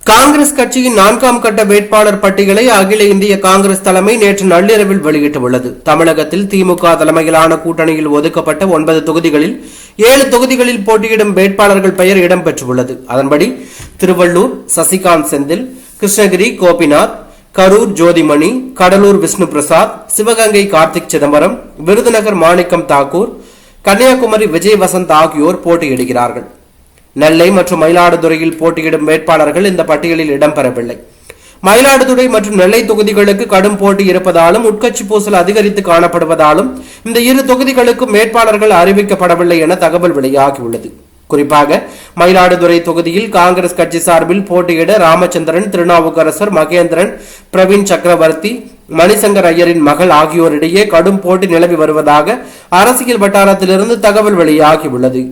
காங்கிரஸ் கட்சியின் 4ஆம் கட்ட வேட்பாளர் பட்டியலை அகில இந்திய காங்கிரஸ் தலைமை நேற்று நள்ளிரவில் வெளியிட்டுள்ளது. தமிழகத்தில் திமுக தலைமையிலான கூட்டணியில் ஒதுக்கப்பட்ட 9 தொகுதிகளில் 7 தொகுதிகளில் போட்டியிடும் வேட்பாளர்கள் பெயர் இடம்பெற்றுள்ளது. அதன்படி திருவள்ளூர் சசிகாந்த் செந்தில், கிருஷ்ணகிரி கோபிநாத், கரூர் ஜோதிமணி, கடலூர் விஷ்ணு பிரசாத், சிவகங்கை கார்த்திக் சிதம்பரம், விருதுநகர் மாணிக்கம் தாக்கூர், கன்னியாகுமரி விஜய் வசந்த் ஆகியோர் போட்டியிடுகிறார்கள். நெல்லை மற்றும் மயிலாடுதுறையில் போட்டியிடும் வேட்பாளர்கள் இந்த பட்டியலில் இடம்பெறவில்லை. மயிலாடுதுறை மற்றும் நெல்லை தொகுதிகளுக்கு கடும் போட்டி இருப்பதாலும் உட்கட்சி பூசல் அதிகரித்து காணப்படுவதாலும் இந்த 2 தொகுதிகளுக்கும் வேட்பாளர்கள் அறிவிக்கப்படவில்லை என தகவல் வெளியாகியுள்ளது. குறிப்பாக மயிலாடுதுறை தொகுதியில் காங்கிரஸ் கட்சி சார்பில் போட்டியிட ராமச்சந்திரன், திருநாவுக்கரசர், மகேந்திரன், பிரவீன் சக்கரவர்த்தி, மணிசங்கர் ஐயரின் மகள் ஆகியோரிடையே கடும் போட்டி நிலவி வருவதாக அரசியல் வட்டாரத்திலிருந்து தகவல் வெளியாகியுள்ளது.